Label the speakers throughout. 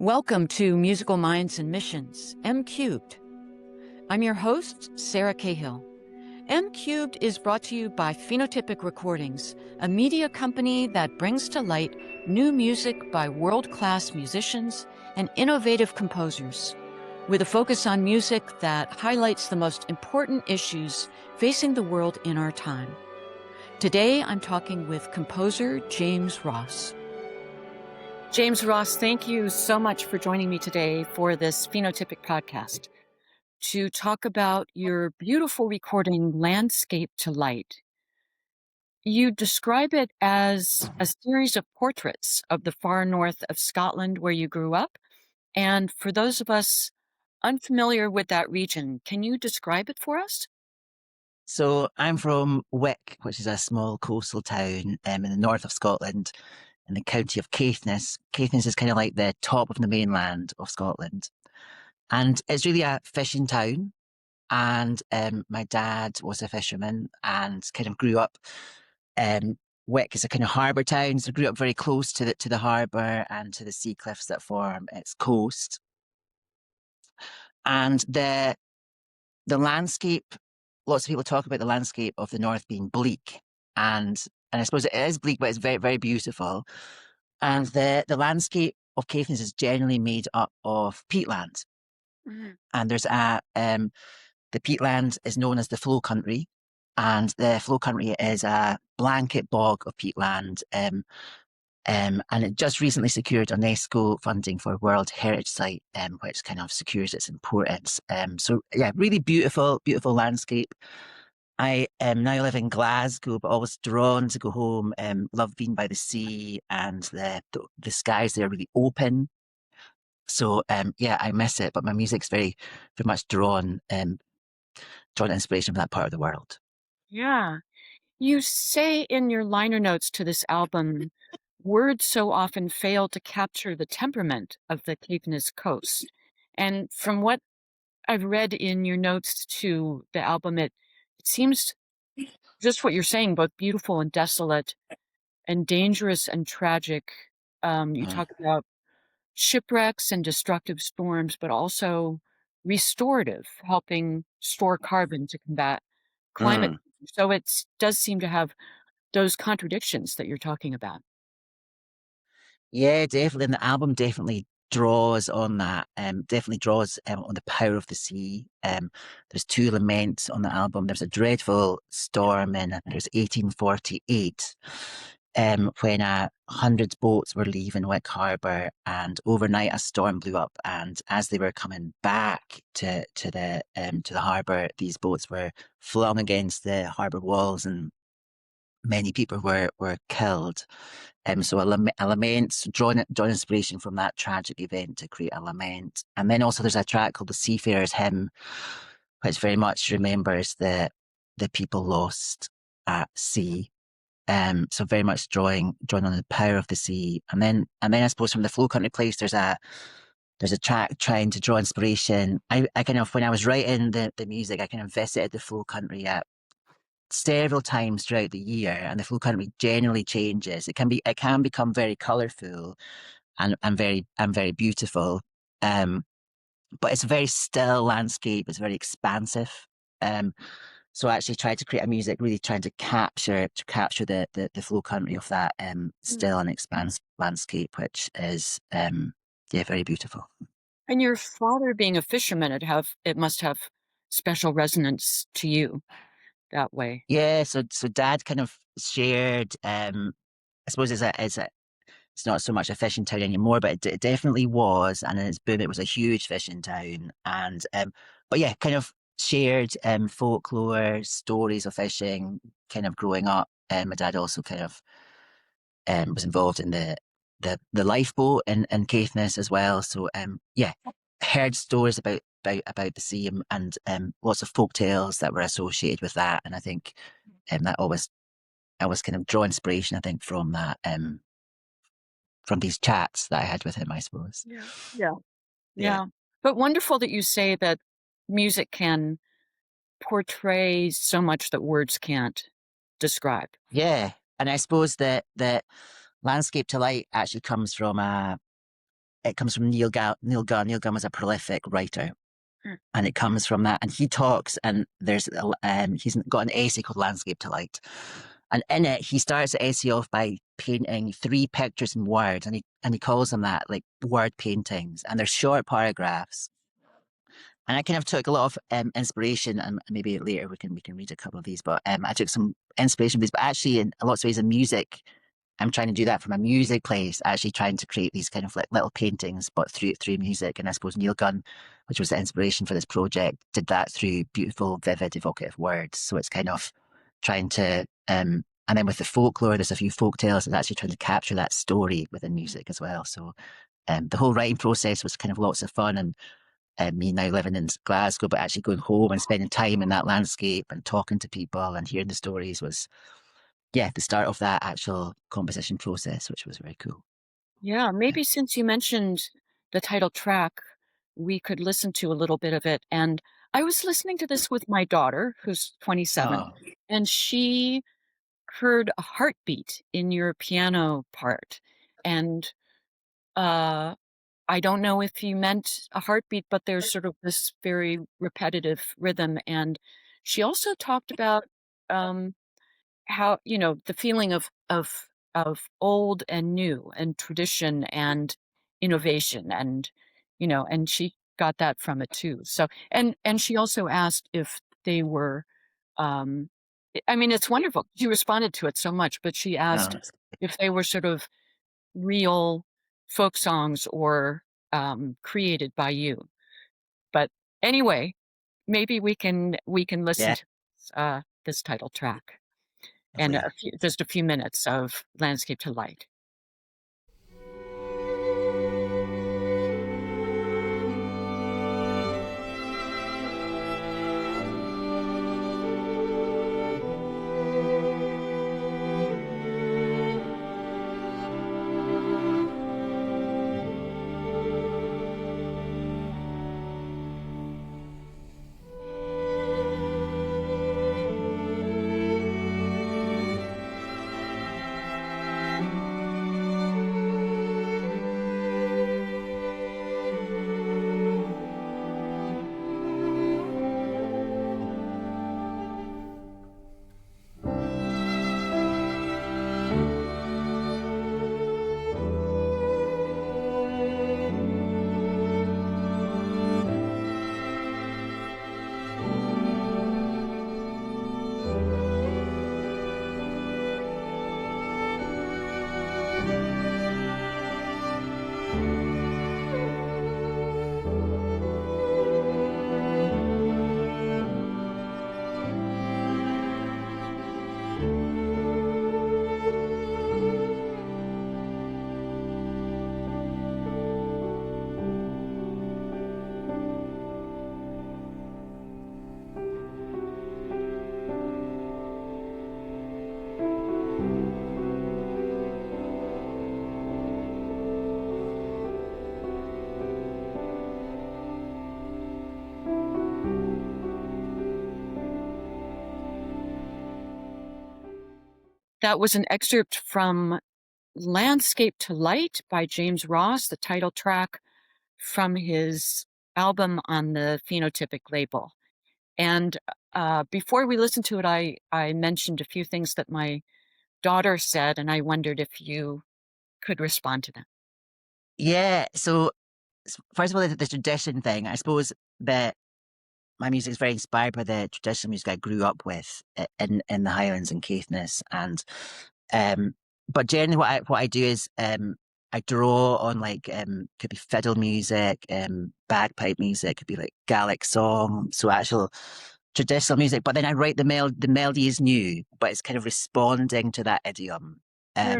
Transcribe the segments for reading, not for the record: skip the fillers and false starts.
Speaker 1: Welcome to Musical Minds and Missions, M Cubed. I'm your host, Sarah Cahill. M Cubed is brought to you by Phenotypic Recordings, a media company that brings to light new music by world-class musicians and innovative composers, with a focus on music that highlights the most important issues facing the world in our time. Today, I'm talking with composer James Ross. James Ross, thank you so much for joining me today for this Phenotypic podcast to talk about your beautiful recording, Landscape to Light. You describe it as a series of portraits of the far north of Scotland where you grew up. And for those of us unfamiliar with that region, can you describe it for us?
Speaker 2: So I'm from Wick, which is a small coastal town in the north of Scotland, in the county of Caithness. Caithness is kind of like the top of the mainland of Scotland. And it's really a fishing town. And my dad was a fisherman and kind of grew up. Wick is a kind of harbour town, so grew up very close to the harbour and to the sea cliffs that form its coast. And the landscape, lots of people talk about the landscape of the north being bleak. And I suppose it is bleak, but it's very, very beautiful. And the landscape of Caithness is generally made up of peatland. Mm-hmm. And there's the peatland is known as the flow country. And the flow country is a blanket bog of peatland. And it just recently secured UNESCO funding for World Heritage Site, which kind of secures its importance. So yeah, really beautiful, beautiful landscape. I now live in Glasgow, but always drawn to go home. Love being by the sea, and the skies there are really open. So yeah, I miss it, but my music's very, very much drawn inspiration from that part of the world.
Speaker 1: Yeah. You say in your liner notes to this album, words so often fail to capture the temperament of the Caithness coast. And from what I've read in your notes to the album, it seems just what you're saying, both beautiful and desolate and dangerous and tragic. You talk about shipwrecks and destructive storms, but also restorative, helping store carbon to combat climate. So it does seem to have those contradictions that you're talking about.
Speaker 2: Yeah, definitely. And the album definitely draws on that, definitely draws on the power of the sea. There's two laments on the album. There's a dreadful storm in, there's 1848, when 100 boats were leaving Wick Harbour, and overnight a storm blew up. And as they were coming back to the harbour, these boats were flung against the harbour walls, and many people were killed. So a lament, drawn inspiration from that tragic event to create a lament. And then also there's a track called The Seafarer's Hymn, which very much remembers the people lost at sea. So very much drawing on the power of the sea. And then I suppose from the Flow Country place, there's a track trying to draw inspiration. I kind of, when I was writing the music, I kind of visited the Flow Country at several times throughout the year, and the flow country generally changes. It can become very colourful and very beautiful. But it's a very still landscape. It's very expansive. So I actually tried to create a music really trying to capture the flow country of that still and expansive landscape, which is very beautiful.
Speaker 1: And your father being a fisherman, it must have special resonance to you that way.
Speaker 2: Yeah, so Dad kind of shared. I suppose it's not so much a fishing town anymore, but it definitely was, and in its boom, it was a huge fishing town. And but yeah, kind of shared folklore, stories of fishing, kind of growing up. My dad also kind of was involved in the lifeboat in Caithness as well. So yeah, heard stories about the sea and lots of folk tales that were associated with that. And I think that always kind of draw inspiration, I think, from that, from these chats that I had with him, I suppose.
Speaker 1: Yeah. But wonderful that you say that music can portray so much that words can't describe.
Speaker 2: Yeah. And I suppose that Landscape to Light actually comes from it comes from Neil Gunn. Neil Gunn was a prolific writer. And it comes from that. And he talks, and he's got an essay called Landscape to Light. And in it, he starts the essay off by painting 3 pictures in words, and he calls them that, like word paintings. And they're short paragraphs. And I kind of took a lot of inspiration, and maybe later we can read a couple of these. But I took some inspiration from these. But actually, in lots of ways, in music, I'm trying to do that from a music place, actually trying to create these kind of like little paintings, but through music. And I suppose Neil Gunn, which was the inspiration for this project, did that through beautiful, vivid, evocative words. So it's kind of trying to, and then with the folklore, there's a few folk tales, and actually trying to capture that story within music as well. So the whole writing process was kind of lots of fun. And me now living in Glasgow, but actually going home and spending time in that landscape and talking to people and hearing the stories was, the start of that actual composition process, which was very cool.
Speaker 1: Yeah, maybe since you mentioned the title track, we could listen to a little bit of it. And I was listening to this with my daughter, who's 27, and she heard a heartbeat in your piano part. And I don't know if you meant a heartbeat, but there's sort of this very repetitive rhythm. And she also talked about how, the feeling of old and new and tradition and innovation, and and she got that from it too. So and she also asked if they were I mean, it's wonderful. She responded to it so much, but she asked if they were sort of real folk songs or created by you. But anyway, maybe we can listen to this title track and just a few minutes of Landscape to Light. That was an excerpt from Landscape to Light by James Ross, the title track from his album on the Phenotypic label. And before we listened to it, I mentioned a few things that my daughter said, and I wondered if you could respond to them.
Speaker 2: Yeah. So first of all, the tradition thing, I suppose that my music is very inspired by the traditional music I grew up with in the Highlands and Caithness. And but generally what I do is I draw on like could be fiddle music, bagpipe music, could be like Gaelic song, so actual traditional music. But then I write the melody is new, but it's kind of responding to that idiom.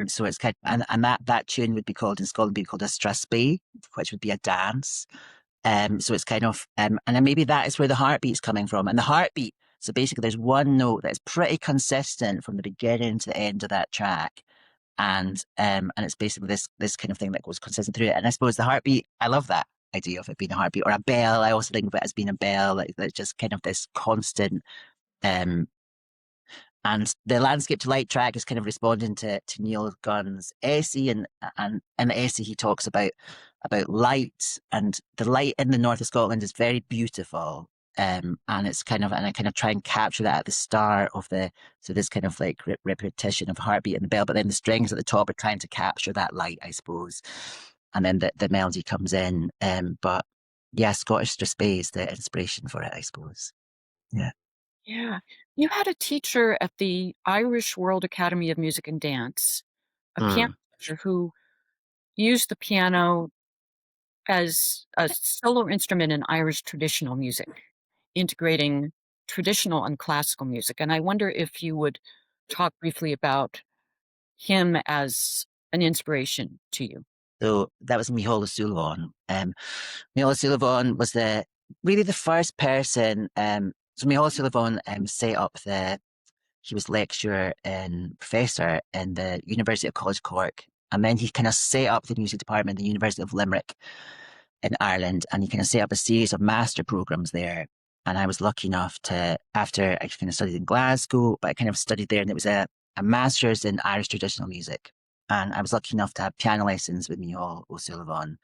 Speaker 2: So it's kind of, and that tune would be called in Scotland be called a strathspey, which would be a dance. So it's kind of, and then maybe that is where the heartbeat's coming from. And the heartbeat, so basically there's one note that's pretty consistent from the beginning to the end of that track. And it's basically this kind of thing that goes consistent through it. And I suppose the heartbeat, I love that idea of it being a heartbeat, or a bell. I also think of it as being a bell, like just kind of this constant, and And the landscape to light track is kind of responding to Neil Gunn's essay, and in the essay he talks about light, and the light in the north of Scotland is very beautiful. And it's kind of, and I kind of try and capture that at the start of so this kind of like repetition of heartbeat in the bell, but then the strings at the top are trying to capture that light, I suppose. And then the melody comes in. But yeah, Scottish Strathspey is the inspiration for it, I suppose. Yeah.
Speaker 1: Yeah. You had a teacher at the Irish World Academy of Music and Dance, a piano
Speaker 2: Mm.
Speaker 1: teacher who used the piano as a solo instrument in Irish traditional music, integrating traditional and classical music. And I wonder if you would talk briefly about him as an inspiration to you.
Speaker 2: So that was Micheál O'Sullivan. Micheál O'Sullivan was really the first person. So Micheál O'Sullivan set up he was lecturer and professor in the University of College Cork. And then he kind of set up the music department at the University of Limerick in Ireland. And he kind of set up a series of master programs there. And I was lucky enough after I kind of studied in Glasgow, but I kind of studied there, and it was a master's in Irish traditional music. And I was lucky enough to have piano lessons with Micheál O'Sullivan.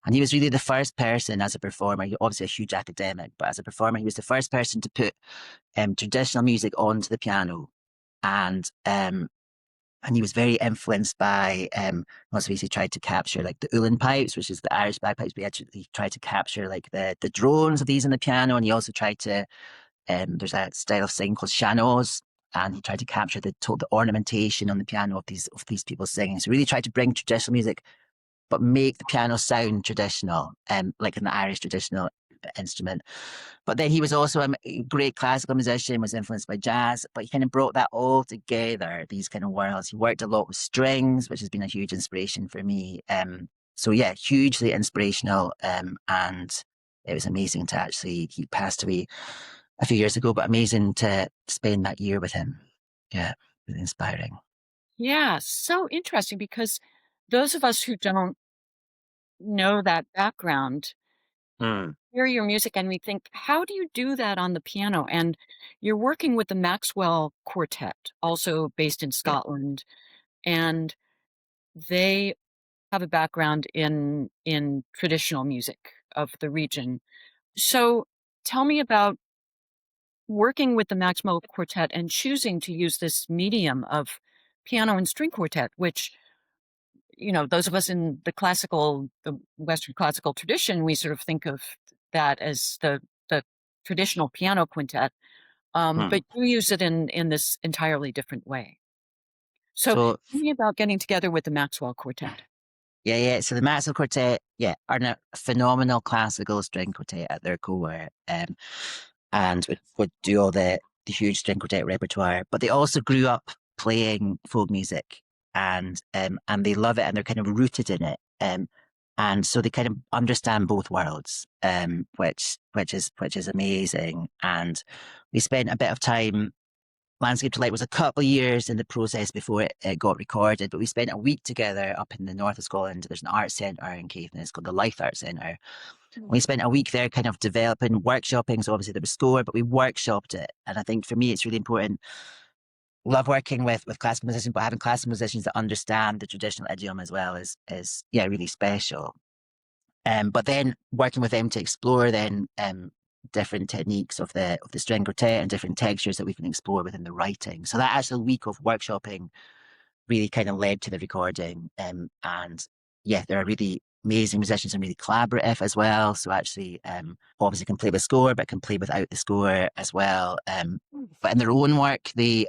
Speaker 2: And he was really the first person as a performer, obviously a huge academic, but as a performer, he was the first person to put traditional music onto the piano. And he was very influenced by lots of ways. He tried to capture like the Ulan pipes, which is the Irish bagpipes, but he tried to capture like the drones of these on the piano. And he also tried to there's a style of singing called sean-nós, and he tried to capture the ornamentation on the piano of these people singing. So really tried to bring traditional music, but make the piano sound traditional, like an Irish traditional instrument. But then he was also a great classical musician, was influenced by jazz, but he kind of brought that all together, these kind of worlds. He worked a lot with strings, which has been a huge inspiration for me. So yeah, hugely inspirational. And it was amazing to he passed away a few years ago, but amazing to spend that year with him. Yeah, really inspiring.
Speaker 1: Yeah, so interesting because those of us who don't know that background
Speaker 2: Mm.
Speaker 1: hear your music and we think, how do you do that on the piano? And you're working with the Maxwell Quartet, also based in
Speaker 2: Yeah.
Speaker 1: Scotland, and they have a background in traditional music of the region. So tell me about working with the Maxwell Quartet and choosing to use this medium of piano and string quartet, which, those of us in the Western classical tradition, we sort of think of that as the traditional piano quintet,
Speaker 2: Mm.
Speaker 1: but you use it in this entirely different way. So
Speaker 2: So
Speaker 1: tell me about getting together with the Maxwell Quartet.
Speaker 2: yeah. So the Maxwell Quartet, are a phenomenal classical string quartet at their core, and would do all the huge string quartet repertoire. But they also grew up playing folk music, and they love it, and they're kind of rooted in it. And so they kind of understand both worlds, which is amazing. And we spent a bit of time. Landscape to Light was a couple of years in the process before it got recorded, but we spent a week together up in the north of Scotland. There's an art centre in Caithness called the Life Art Centre. We spent a week there kind of developing, workshopping. So obviously there was score, but we workshopped it. And I think for me, it's really important. Love working with classical musicians, but having classical musicians that understand the traditional idiom as well is really special. But then working with them to explore different techniques of the string quartet and different textures that we can explore within the writing. So that actual week of workshopping really kind of led to the recording. And yeah, there are really amazing musicians and really collaborative as well. So actually, obviously can play with score, but can play without the score as well. But in their own work, they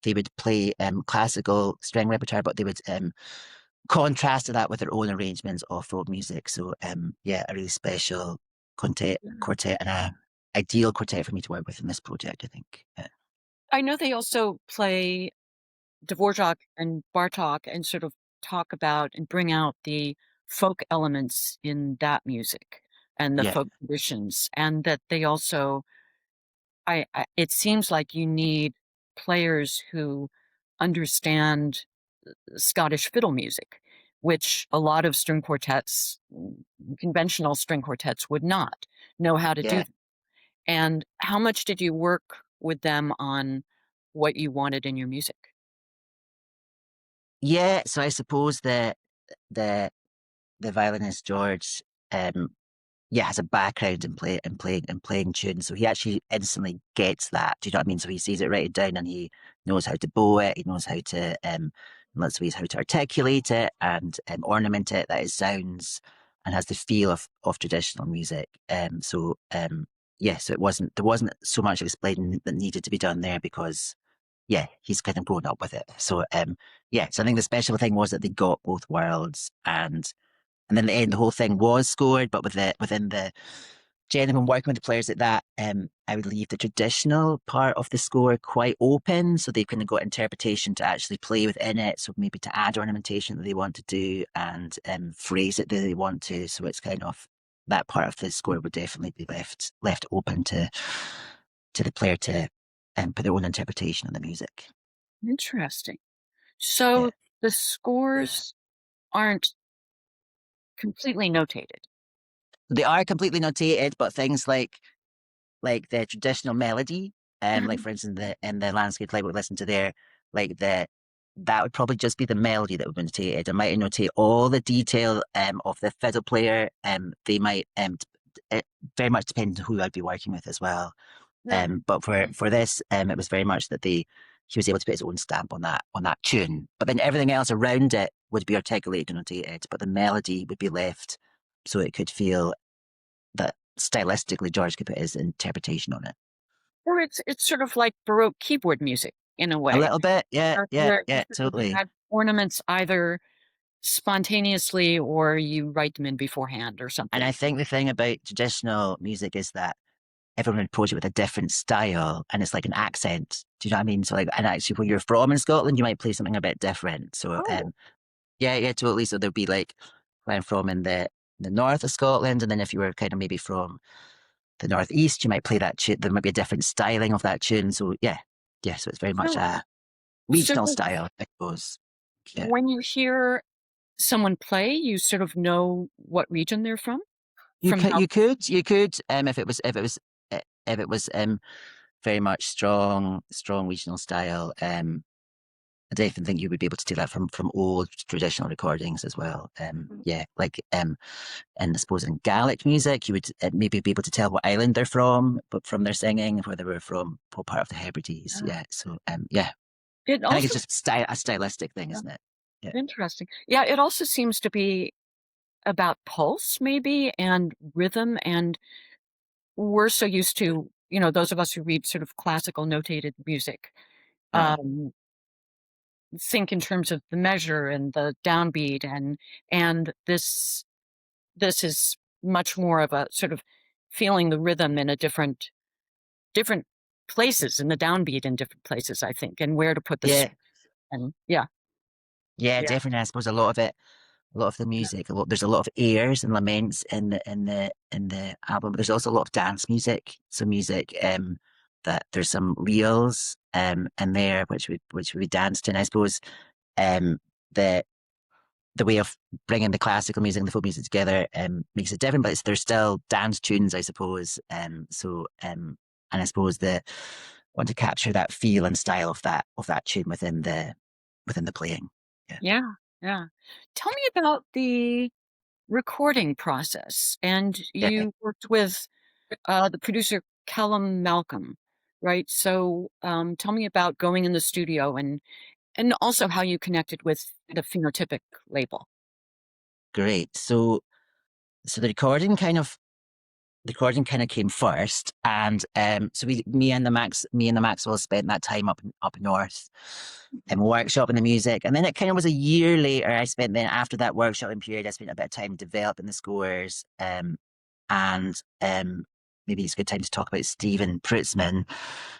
Speaker 2: would play classical string repertoire, but they would contrasted that with their own arrangements of folk music. So a really special quartet and a ideal quartet for me to work with in this project, I think. Yeah.
Speaker 1: I know they also play Dvorak and Bartok and sort of talk about and bring out the folk elements in that music and the
Speaker 2: Yeah.
Speaker 1: folk traditions, and that they also, it seems like you need players who understand Scottish fiddle music, which a lot of string quartets, conventional string quartets, would not know how to do.
Speaker 2: Yeah.
Speaker 1: And how much did you work with them on what you wanted in your music?
Speaker 2: Yeah, so I suppose the the violinist George, um, yeah, has a background in playing tunes, so he actually instantly gets that. Do you know what I mean? So he sees it written down, and he knows how to bow it. He knows how to let's say how to articulate it and ornament it that it sounds and has the feel of traditional music. Yeah, so there wasn't so much explaining that needed to be done there because yeah, he's kind of grown up with it. So yeah, so I think the special thing was that they got both worlds, and then in the end the whole thing was scored, but within the generally when working with the players like that, I would leave the traditional part of the score quite open, so they've kind of got interpretation to actually play within it. So maybe to add ornamentation that they want to do and phrase it that they want to. So it's kind of that part of the score would definitely be left open to the player to put their own interpretation on the music.
Speaker 1: Interesting.
Speaker 2: Yeah.
Speaker 1: So the scores aren't completely notated.
Speaker 2: They are completely notated, but things like the traditional melody, like
Speaker 1: Mhm.
Speaker 2: for instance, in the landscape play we listen to there, like that would probably just be the melody that would be notated. I might notate all the detail of the fiddle player. They might it very much depends on who I'd be working with as well.
Speaker 1: Yeah.
Speaker 2: But for this, it was very much that he was able to put his own stamp on that tune. But then everything else around it would be articulated and notated, but the melody would be left so it could feel that stylistically George could put his interpretation on it.
Speaker 1: Or it's sort of like Baroque keyboard music in a
Speaker 2: A
Speaker 1: way,
Speaker 2: little bit, yeah,
Speaker 1: where
Speaker 2: yeah,
Speaker 1: you
Speaker 2: yeah,
Speaker 1: sort of
Speaker 2: totally.
Speaker 1: add ornaments either spontaneously or you write them in beforehand or
Speaker 2: And
Speaker 1: something.
Speaker 2: I think the thing about traditional music is that everyone would approach it with a different style and it's like an accent. Do you know what I mean? So like, and actually where you're from in Scotland, you might play something a bit different. So
Speaker 1: Oh,
Speaker 2: yeah, yeah, totally. So there'd be like where I'm from in the north of Scotland, and then if you were kind of maybe from the northeast, you might play that tune. There might be a different styling of that tune. So yeah, yeah. So it's very much
Speaker 1: so
Speaker 2: a
Speaker 1: so
Speaker 2: regional style, I suppose. Yeah.
Speaker 1: when you hear someone play, you sort of know what region they're
Speaker 2: You
Speaker 1: from
Speaker 2: could,
Speaker 1: how
Speaker 2: if it was very much strong regional style. I definitely think you would be able to do that from old traditional recordings as well. Yeah, like and I suppose in Gaelic music, you would maybe be able to tell what island they're from, but from their singing, where they were from, what part of the Hebrides.
Speaker 1: Ah.
Speaker 2: Yeah, so yeah,
Speaker 1: It
Speaker 2: I think it's
Speaker 1: also
Speaker 2: just a stylistic thing,
Speaker 1: yeah,
Speaker 2: isn't it? Yeah,
Speaker 1: interesting. Yeah, it also seems to be about pulse maybe and rhythm, and we're so used to, those of us who read sort of classical notated music,
Speaker 2: yeah,
Speaker 1: um, think in terms of the measure and the downbeat, and this is much more of a sort of feeling the rhythm in a different places and the downbeat in different places, I think, and where to put this.
Speaker 2: yeah,
Speaker 1: And yeah,
Speaker 2: yeah.
Speaker 1: yeah,
Speaker 2: Definitely, I suppose a lot of it. A lot of the music, there's a lot of airs and laments in the album, but there's also a lot of dance music. So music that there's some reels in there which we danced in. I suppose the way of bringing the classical music and the folk music together makes it different, but there's still dance tunes, I suppose. And I suppose the want to capture that feel and style of that tune within the playing. Yeah,
Speaker 1: yeah, yeah. Tell me about the recording process. And
Speaker 2: yeah,
Speaker 1: you worked with the producer Calum Malcolm, right? So tell me about going in the studio and also how you connected with the Phenotypic label.
Speaker 2: great. So the recording kind of came first, and so me and the Maxwell spent that time up north and workshopping the music, and then it kind of was a year later. I spent then after that workshopping period, I spent a bit of time developing the scores, and maybe it's a good time to talk about Stephen Prutzman.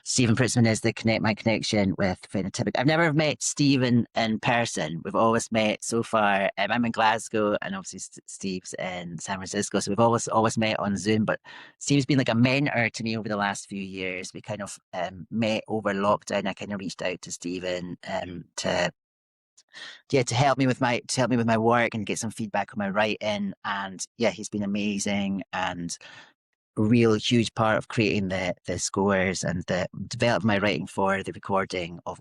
Speaker 2: Stephen Prutzman is my connection with Phenotypic. I've never met Stephen in person. We've always met so far. I'm in Glasgow, and obviously Steve's in San Francisco, so we've always met on Zoom. But Steve's been like a mentor to me over the last few years. We kind of met over lockdown. I kind of reached out to Stephen to help me with my work and get some feedback on my writing. And yeah, he's been amazing. And real huge part of creating the scores and the developed my writing for the recording of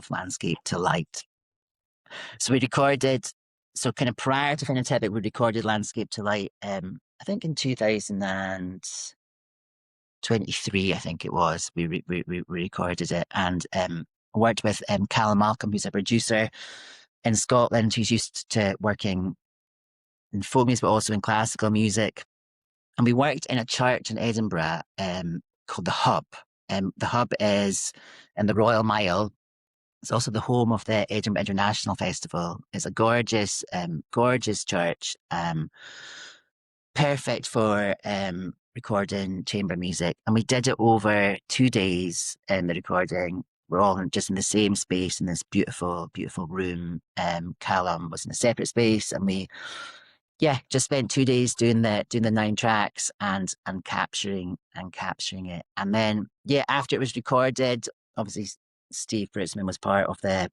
Speaker 2: landscape to light. So we recorded, so kind of prior to Phenotypic, we recorded Landscape to Light, I think in 2023, I think it was, we recorded it, and worked with Calum Malcolm, who's a producer in Scotland, who's used to working in folk music, but also in classical music. And we worked in a church in Edinburgh called The Hub. The Hub is in the Royal Mile. It's also the home of the Edinburgh International Festival. It's a gorgeous, gorgeous church, perfect for recording chamber music. And we did it over 2 days in the recording. We're all just in the same space in this beautiful, beautiful room. Calum was in a separate space, and we, just spent 2 days doing the 9 tracks and capturing it. And then, after it was recorded, obviously Steve Brutsman was part of the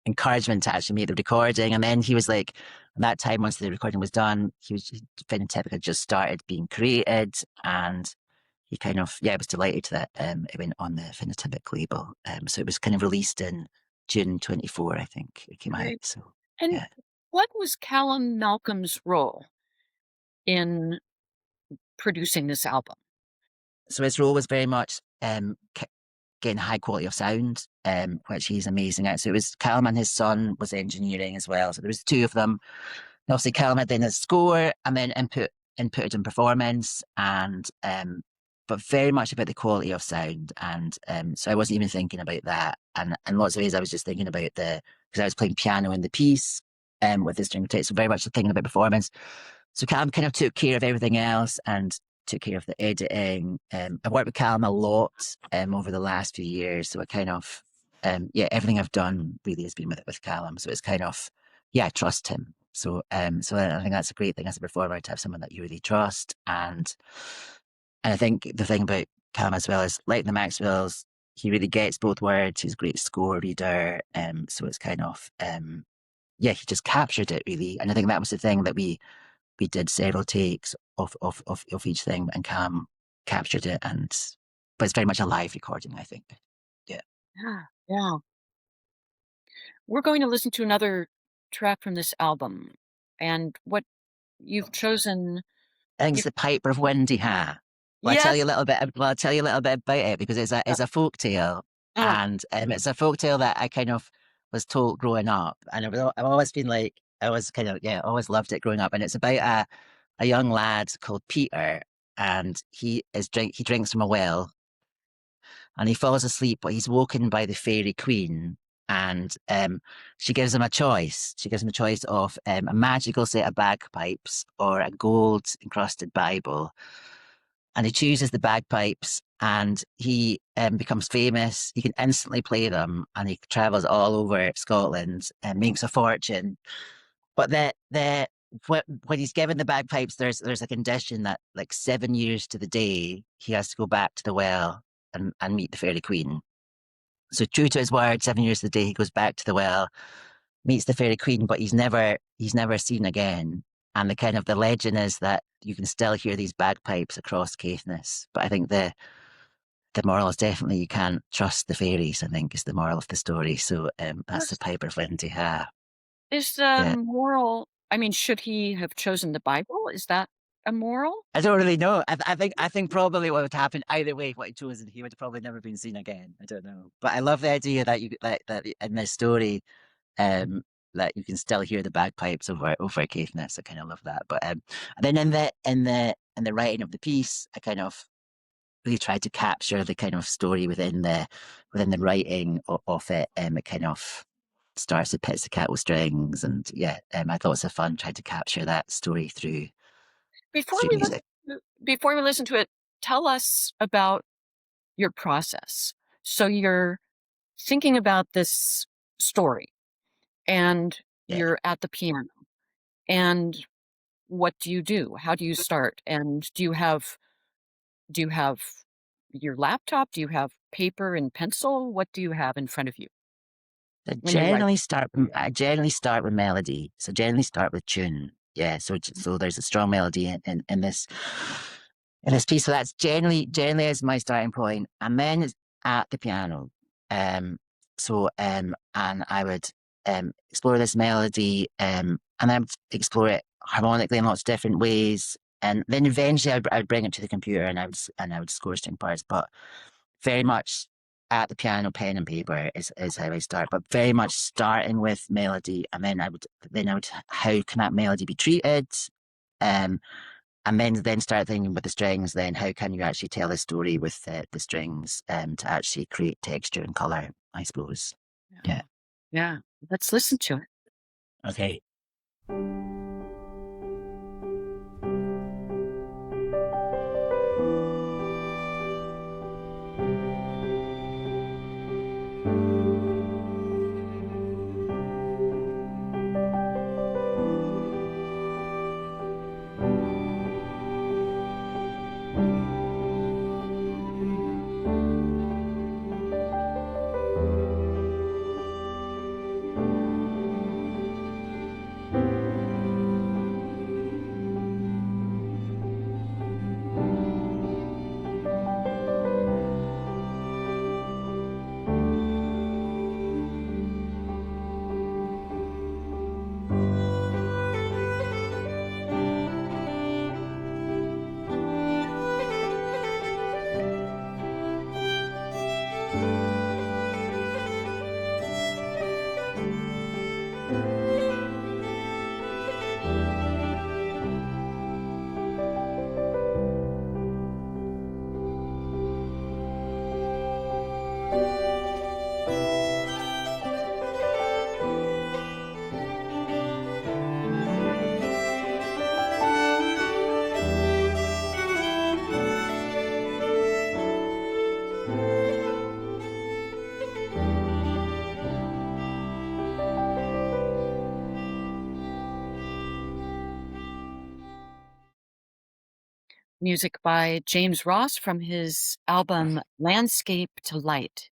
Speaker 2: encouragement to actually make the recording. And then he was like, at that time, once the recording was done, Phenotypic had just started being created, and he kind of, was delighted that it went on the Phenotypic label. So it was kind of released in June 24, I think it came out. So,
Speaker 1: and what was Calum Malcolm's role in producing this album?
Speaker 2: So his role was very much getting high quality of sound, which he's amazing at. So it was Calum, and his son was engineering as well. So there was 2 of them. And obviously Calum had then a score and then inputted in performance, and but very much about the quality of sound. And so I wasn't even thinking about that. And in lots of ways I was just thinking about because I was playing piano in the piece with the string quartet, so very much thinking about performance. So Calum kind of took care of everything else and took care of the editing. I've worked with Calum a lot over the last few years, so I kind of, everything I've done really has been with Calum. So it's kind of, I trust him. So I think that's a great thing as a performer, to have someone that you really trust. And I think the thing about Calum as well is, like the Maxwells, he really gets both words. He's a great score reader. So it's kind of, he just captured it really. And I think that was the thing that we did several takes of each thing, and Calum captured it, but it's very much a live recording, I think.
Speaker 1: Yeah. We're going to listen to another track from this album, and what you've chosen.
Speaker 2: I think it's The Piper of Windy Ha. Well, I'll tell you a little bit about it, because it's a folk tale, and it's a folk tale that I kind of was told growing up, and I've always been like, always loved it growing up. And it's about a young lad called Peter, and he drinks from a well, and he falls asleep, but he's woken by the fairy queen, and she gives him a choice. She gives him a choice of a magical set of bagpipes or a gold encrusted Bible. And he chooses the bagpipes, and he becomes famous. He can instantly play them, and he travels all over Scotland and makes a fortune. But when he's given the bagpipes, there's a condition that, like, 7 years to the day, he has to go back to the well and meet the fairy queen. So true to his word, 7 years to the day, he goes back to the well, meets the fairy queen, but he's never seen again. And the legend is that you can still hear these bagpipes across Caithness. But I think the moral is definitely you can't trust the fairies, I think, is the moral of the story. So that's The Piper of Windy Ha.
Speaker 1: Is the moral, I mean, should he have chosen the Bible? Is that a moral?
Speaker 2: I don't really know. I think probably what would happen either way, what he chose, he would have probably never been seen again. I don't know. But I love the idea that that in this story, that you can still hear the bagpipes over Caithness. I kind of love that. But and then in the writing of the piece, I kind of really tried to capture the kind of story within the writing of it. It kind of starts with pizzicato strings, and I thought it was fun trying to capture that story through music.
Speaker 1: Before we listen to it, tell us about your process. So you're thinking about this story, and you're at the piano, and what do you do? How do you start? And do you have your laptop? Do you have paper and pencil? What do you have in front of you?
Speaker 2: I generally start with melody. So generally start with tune. Yeah. So there's a strong melody in this in this piece. So that's generally is my starting point, and then it's at the piano. And I would explore this melody, and I would explore it harmonically in lots of different ways, and then eventually I'd bring it to the computer, and I would score string parts, but very much at the piano, pen and paper is how I start, but very much starting with melody, and then I would how can that melody be treated, um, and then start thinking with the strings. Then how can you actually tell a story with the strings, to actually create texture and color, I suppose. Yeah.
Speaker 1: Yeah. Let's listen to it.
Speaker 2: Okay.
Speaker 1: Music by James Ross from his album Landscape to Light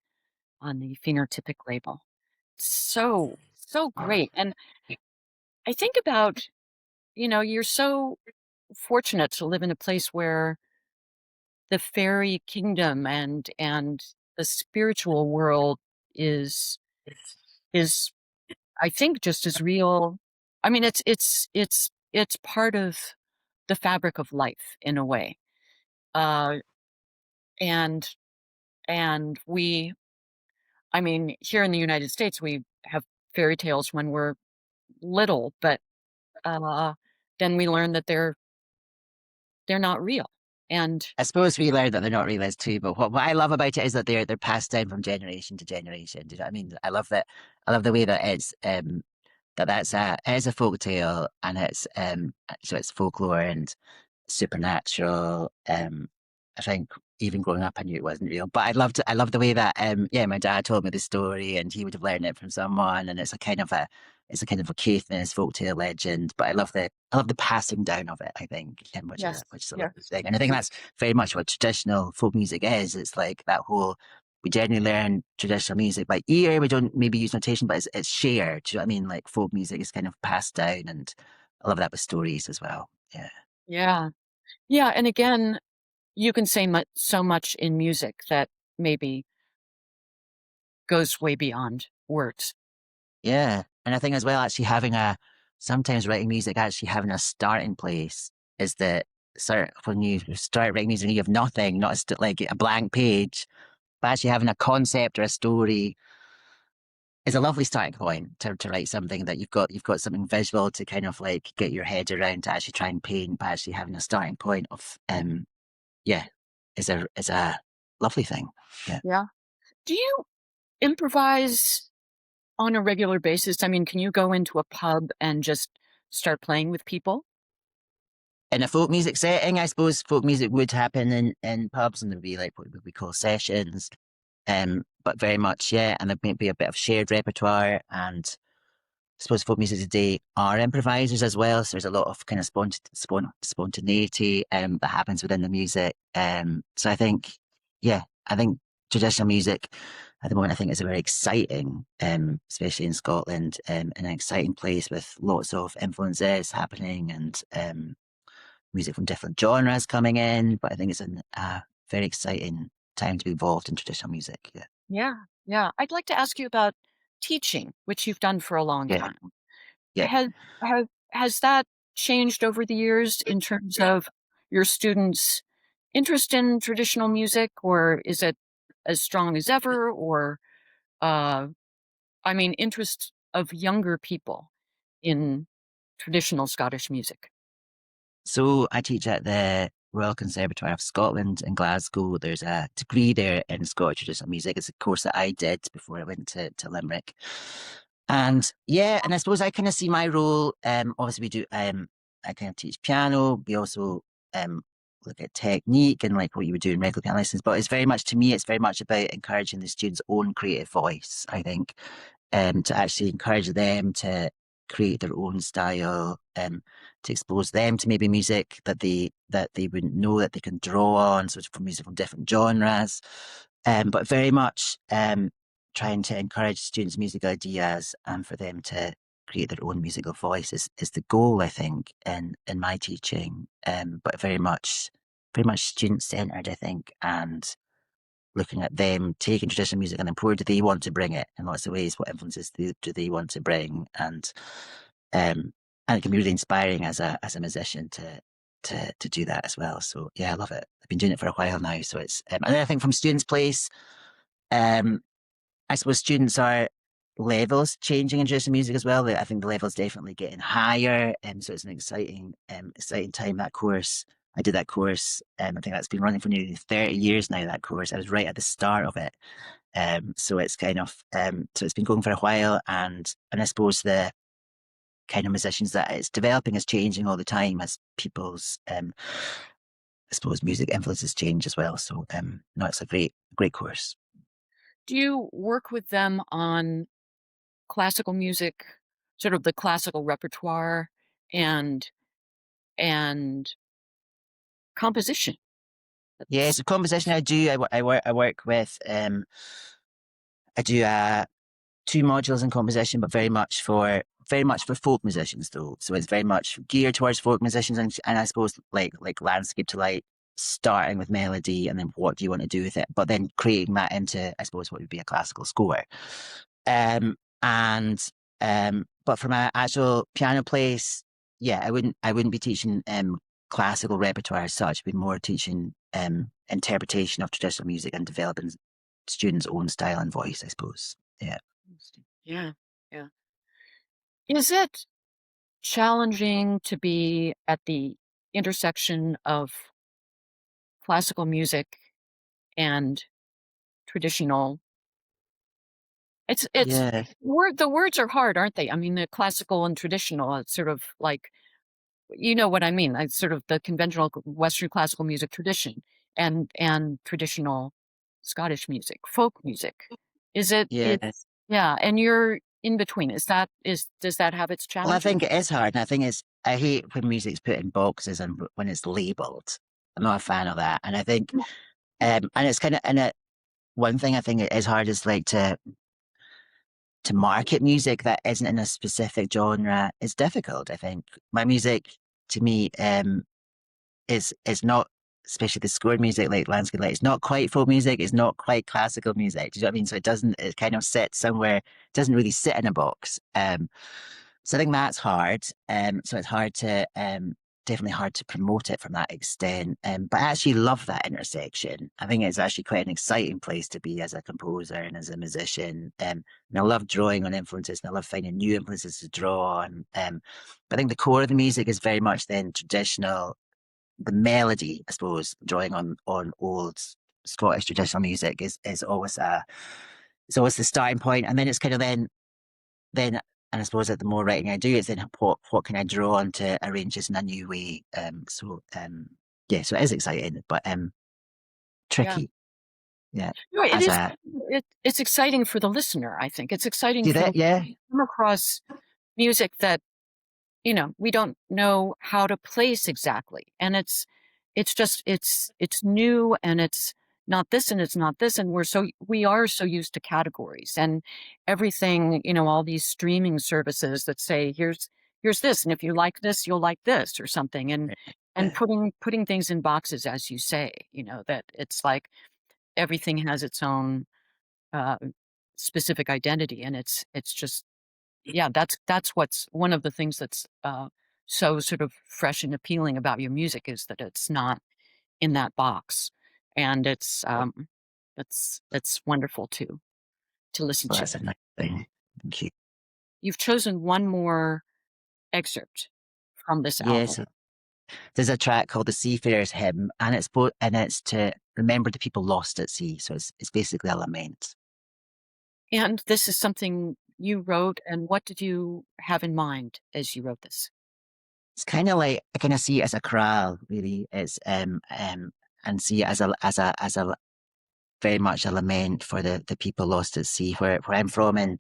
Speaker 1: on the Phenotypic label. So great. And I think about, you're so fortunate to live in a place where the fairy kingdom and the spiritual world is is I think just as real. I mean, it's part of the fabric of life in a way. Uh, and we, I mean, here in the United States, we have fairy tales when we're little, but uh, then we learn that they're not real. And
Speaker 2: I suppose we learned that they're not realised too, but what I love about it is that they're passed down from generation to generation. Do you know what I mean? I love that. I love the way that it is a folk tale, and so it's folklore and supernatural. I think even growing up, I knew it wasn't real, but I loved the way that my dad told me the story, and he would have learned it from someone, and it's a kind of a Caithness folktale legend. But I love the passing down of it, I think,
Speaker 1: yes,
Speaker 2: which is a
Speaker 1: yeah,
Speaker 2: lovely thing, and I think that's very much what traditional folk music is. It's like that whole. We generally learn traditional music by ear. We don't maybe use notation, but it's shared. Do you know what I mean? Like folk music is kind of passed down, and I love that with stories as well. Yeah.
Speaker 1: yeah, yeah. And again, you can say so much in music that maybe goes way beyond words.
Speaker 2: Yeah. And I think as well, actually sometimes writing music, actually having a starting place is that when you start writing music, you have nothing, not like a blank page, but actually having a concept or a story is a lovely starting point to write something that you've got something visual to kind of like get your head around to actually try and paint, but actually having a starting point of, yeah, is a lovely thing. Yeah.
Speaker 1: Yeah. Do you improvise on a regular basis? I mean, can you go into a pub and just start playing with people?
Speaker 2: In a folk music setting, I suppose folk music would happen in pubs, and there'd be like what we call sessions. But very much, yeah, and there may be a bit of shared repertoire, and I suppose folk music today are improvisers as well. So there's a lot of kind of spontaneity that happens within the music. So I think traditional music at the moment, I think is a very exciting, especially in Scotland, an exciting place with lots of influences happening, and music from different genres coming in. But I think it's a very exciting time to be involved in traditional music. Yeah.
Speaker 1: Yeah. Yeah. I'd like to ask you about teaching, which you've done for a long
Speaker 2: Yeah.
Speaker 1: time.
Speaker 2: Yeah.
Speaker 1: Has has that changed over the years in terms of your students' interest in traditional music, or is it as strong as ever? Or, uh, I mean, interest of younger people in traditional Scottish music?
Speaker 2: So I teach at the Royal Conservatoire of Scotland in Glasgow. There's a degree there in Scottish traditional music. It's a course that I did before I went to Limerick. And yeah, and I suppose I kind of see my role. Obviously we do I kind of teach piano. We also um look at technique and like what you would do in regular piano lessons. But it's very much, to me, it's very much about encouraging the students' own creative voice, I think. To actually encourage them to create their own style, to expose them to maybe music that they wouldn't know, that they can draw on, so from music from different genres, but very much trying to encourage students' music ideas and for them to create their own musical voice is the goal, I think, in my teaching. But very much student centered, I think, and looking at them taking traditional music and then where do they want to bring it in lots of ways, what influences do they want to bring, and it can be really inspiring as a musician to do that as well. So yeah, I love it. I've been doing it for a while now, so it's and then I think from students' place, um, I suppose students are levels changing in traditional music as well. I think the level's definitely getting higher, so it's an exciting time. That course, I did that course. I think that's been running for nearly 30 years now. That course, I was right at the start of it, so it's kind of so it's been going for a while, and I suppose the kind of musicians that it's developing is changing all the time as people's I suppose music influences change as well. So no, it's a great course.
Speaker 1: Do you work with them on classical music, sort of the classical repertoire and and composition?
Speaker 2: Yeah,
Speaker 1: That's
Speaker 2: so composition I do. I work with I do 2 modules in composition, but very much for folk musicians though. So it's very much geared towards folk musicians, and I suppose like landscape to light, starting with melody and then what do you want to do with it, but then creating that into, I suppose, what would be a classical score. And but from an actual piano place, yeah, I wouldn't be teaching classical repertoire as such. I'd be more teaching interpretation of traditional music and developing students' own style and voice, I suppose. Yeah.
Speaker 1: interesting. Yeah, yeah. Is it challenging to be at the intersection of classical music and traditional? It's
Speaker 2: Yeah.
Speaker 1: the words are hard, aren't they? I mean, the classical and traditional, it's sort of like, you know what I mean? It's sort of the conventional Western classical music tradition and traditional Scottish music, folk music. Is it
Speaker 2: Yeah.
Speaker 1: it's yeah, and you're in between. Does that have its
Speaker 2: Well, I
Speaker 1: challenges?
Speaker 2: think it is hard. And I think I hate when music's put in boxes and when it's labeled. I'm not a fan of that. And I think, and it's kind of, one thing I think it is hard is like to market music that isn't in a specific genre is difficult. I think my music, to me, is not, especially the scored music like landscape light, it's not quite folk music, it's not quite classical music. Do you know what I mean? So it kind of sits somewhere, it doesn't really sit in a box. So I think that's hard. So it's hard to definitely hard to promote it from that extent. But I actually love that intersection. I think it's actually quite an exciting place to be as a composer and as a musician. And I love drawing on influences, and I love finding new influences to draw on. But I think the core of the music is very much then traditional. The melody, I suppose, drawing on old Scottish traditional music is always it's always the starting point, and then it's kind of then and I suppose that the more writing I do, it's then what can I draw on to arrange this in a new way. Yeah, so it is exciting, but
Speaker 1: Yeah.
Speaker 2: tricky. Yeah,
Speaker 1: No, it
Speaker 2: as
Speaker 1: is
Speaker 2: a
Speaker 1: it's exciting for the listener, I think. It's exciting
Speaker 2: do
Speaker 1: for the
Speaker 2: that. Yeah,
Speaker 1: come across music that, we don't know how to place exactly. And it's just it's new, and it's not this and it's not this, and we are so used to categories and everything, all these streaming services that say here's this, and if you like this, you'll like this or something. And And putting things in boxes, as you say, that it's like everything has its own uh, specific identity, and it's just yeah, that's what's one of the things that's so sort of fresh and appealing about your music is that it's not in that box, and it's wonderful to listen
Speaker 2: Well,
Speaker 1: to.
Speaker 2: that's a nice thing. Thank you.
Speaker 1: You've chosen one more excerpt from this
Speaker 2: Yes,
Speaker 1: album,
Speaker 2: there's a track called the Seafarer's Hymn, and it's to remember the people lost at sea. So it's basically a lament.
Speaker 1: and this is something you wrote. And what did you have in mind as you wrote this?
Speaker 2: It's kind of like I kind of see it as a chorale, really. It's and see it as a very much a lament for the people lost at sea. Where I'm from in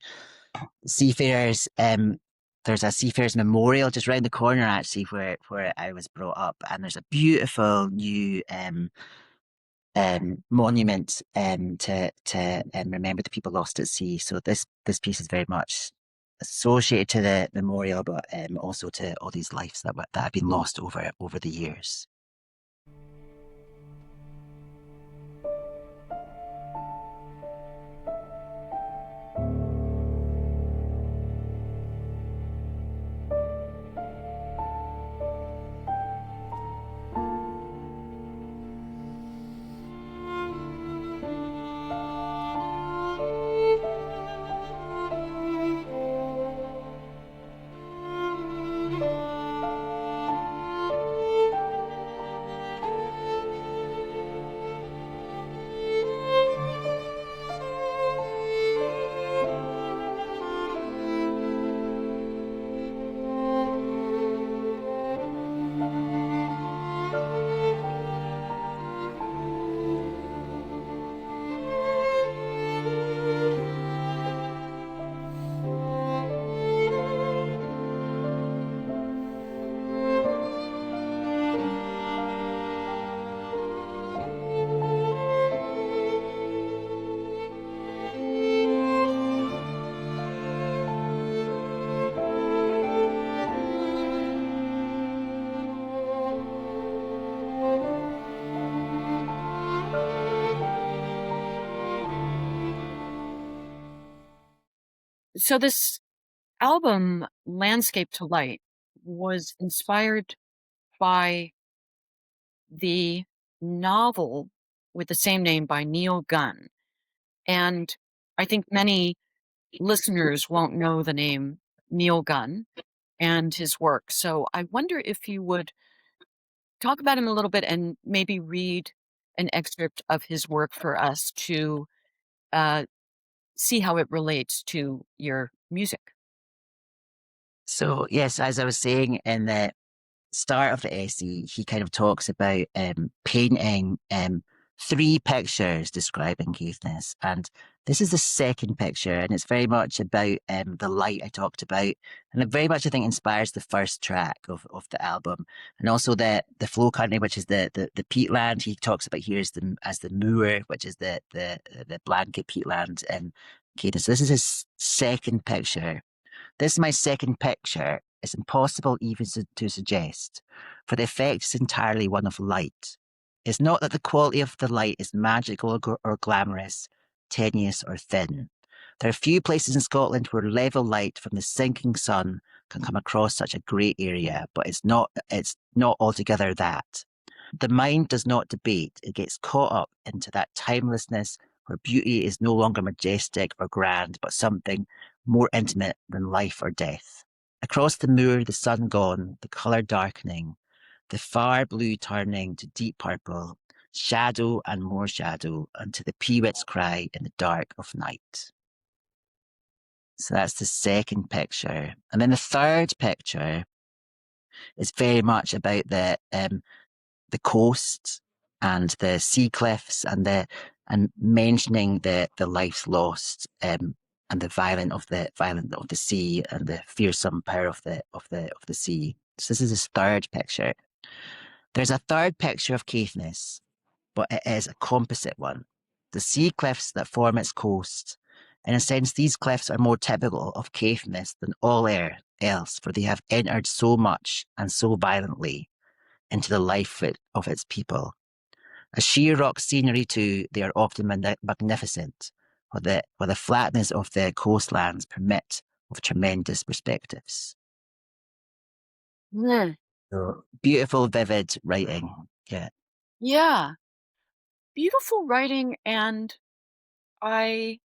Speaker 2: Seafarers, there's a Seafarers Memorial just round the corner actually where I was brought up, and there's a beautiful new monument to remember the people lost at sea. So this piece is very much associated to the memorial, but also to all these lives that have been lost over the years.
Speaker 1: So this album, Landscape to Light, was inspired by the novel with the same name by Neil Gunn. And I think many listeners won't know the name Neil Gunn and his work. So I wonder if you would talk about him a little bit and maybe read an excerpt of his work for us to uh, see how it relates to your music.
Speaker 2: So yes, as I was saying in the start of the essay, he kind of talks about painting three pictures describing Caithness. And this is the second picture, and it's very much about the light I talked about. And it very much, I think, inspires the first track of the album. And also the flow country, which is the peatland. He talks about here as the moor, which is the blanket peatland in Caithness. So this is his second picture. This is my second picture. It's impossible even to suggest, for the effect is entirely one of light. It's not that the quality of the light is magical or glamorous, tenuous or thin. There are few places in Scotland where level light from the sinking sun can come across such a great area, but it's not altogether that. The mind does not debate, it gets caught up into that timelessness where beauty is no longer majestic or grand, but something more intimate than life or death. Across the moor, the sun gone, the colour darkening, the far blue turning to deep purple, shadow and more shadow, unto the peewit's cry in the dark of night. So that's the second picture. And then the third picture is very much about the coast and the sea cliffs and mentioning the lives lost and the violence of the sea and the fearsome power of the sea. So this is his third picture. There's a third picture of Caithness, but it is a composite one. The sea cliffs that form its coast. In a sense, these cliffs are more typical of Caithness than all else, for they have entered so much and so violently into the life of its people. A sheer rock scenery too, they are often magnificent, while the flatness of the coastlands permit of tremendous perspectives.
Speaker 1: Mm.
Speaker 2: So beautiful, vivid writing. Yeah.
Speaker 1: Yeah. Beautiful writing, and I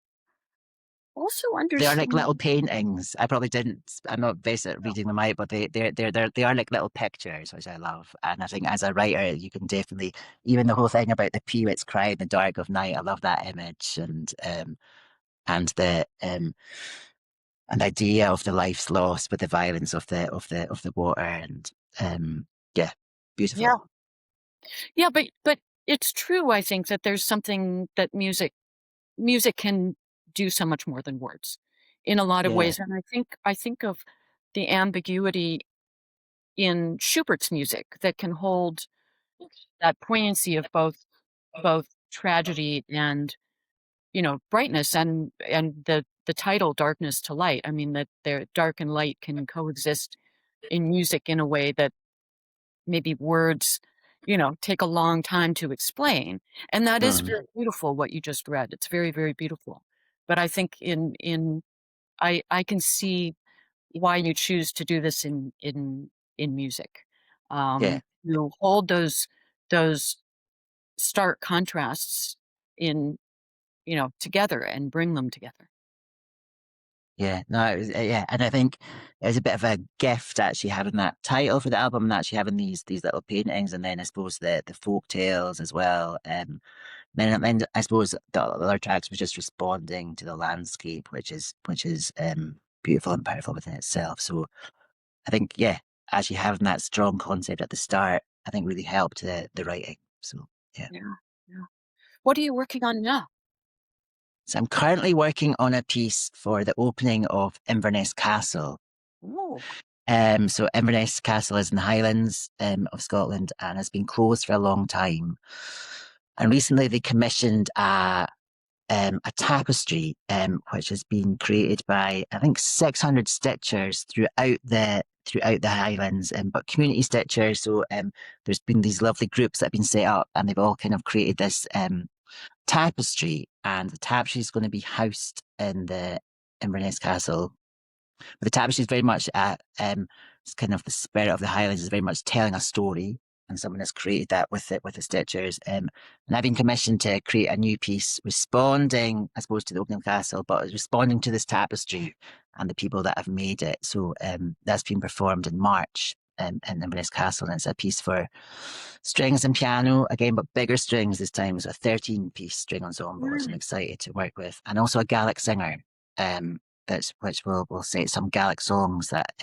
Speaker 1: also
Speaker 2: They are like
Speaker 1: understand.
Speaker 2: little paintings. I'm not best at reading them out, but they are like little pictures, which I love. And I think as a writer, you can definitely, even the whole thing about the peewits cry in the dark of night. I love that image, and the idea of the life's lost with the violence of the water, and yeah,
Speaker 1: Yeah.
Speaker 2: beautiful.
Speaker 1: Yeah, but it's true, I think, that there's something that music can do so much more than words in a lot of
Speaker 2: Yeah.
Speaker 1: ways. And I think of the ambiguity in Schubert's music that can hold that poignancy of both tragedy and, brightness, and the title Darkness to Light. I mean, that their dark and light can coexist in music in a way that maybe words, take a long time to explain. And that is very beautiful, what you just read. It's very, very beautiful. But I think I can see why you choose to do this in music.
Speaker 2: Yeah.
Speaker 1: You hold those stark contrasts in, together and bring them together.
Speaker 2: Yeah, no, it was, yeah, and I think it was a bit of a gift actually having that title for the album, and actually having these little paintings, and then I suppose the folk tales as well. Then I suppose the other tracks was just responding to the landscape, which is beautiful and powerful within itself. So I think, yeah, actually having that strong concept at the start, I think really helped the writing. So yeah.
Speaker 1: Yeah. Yeah. What are you working on now?
Speaker 2: So I'm currently working on a piece for the opening of Inverness Castle.
Speaker 1: Oh.
Speaker 2: So Inverness Castle is in the Highlands of Scotland and has been closed for a long time. And recently they commissioned a tapestry which has been created by, I think, 600 stitchers throughout the Highlands, but community stitchers. So there's been these lovely groups that have been set up, and they've all kind of created this tapestry, and the tapestry is going to be housed in the Inverness Castle. But the tapestry is very much it's kind of the spirit of the Highlands, is very much telling a story, and someone has created that with the stitchers. And I've been commissioned to create a new piece responding, I suppose, to the opening of the castle, but responding to this tapestry and the people that have made it. So that's been performed in March in Inverness Castle, and it's a piece for strings and piano again, but bigger strings this time. It's a 13-piece string ensemble, which I'm excited to work with, and also a Gaelic singer. Which will say some Gaelic songs that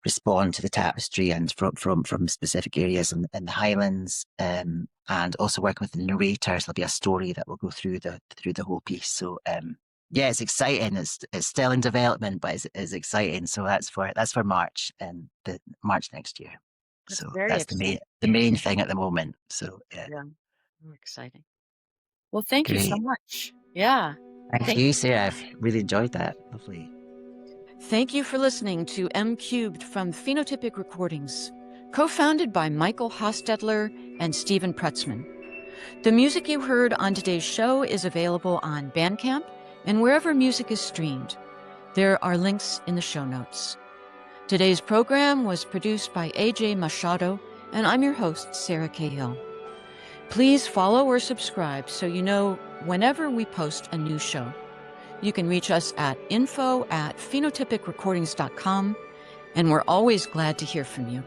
Speaker 2: respond to the tapestry and from specific areas in the Highlands, and also working with the narrator. So there'll be a story that will go through the whole piece. So yeah, it's exciting. It's still in development, but it's exciting. So that's for March, and the March next year.
Speaker 1: That's
Speaker 2: So
Speaker 1: very
Speaker 2: that's
Speaker 1: exciting.
Speaker 2: the main thing at the moment. So yeah,
Speaker 1: Yeah. Oh, exciting. Well, thank you so
Speaker 2: great.
Speaker 1: much. Yeah.
Speaker 2: Thank
Speaker 1: Thank
Speaker 2: you, Sarah. I've really enjoyed that. Lovely.
Speaker 1: Thank you for listening to M Cubed from Phenotypic Recordings, co-founded by Michael Hostetler and Stephen Pretzman. The music you heard on today's show is available on Bandcamp and wherever music is streamed. There are links in the show notes. Today's program was produced by AJ Machado, and I'm your host, Sarah Cahill. Please follow or subscribe so you know whenever we post a new show. You can reach us at info@phenotypicrecordings.com, and we're always glad to hear from you.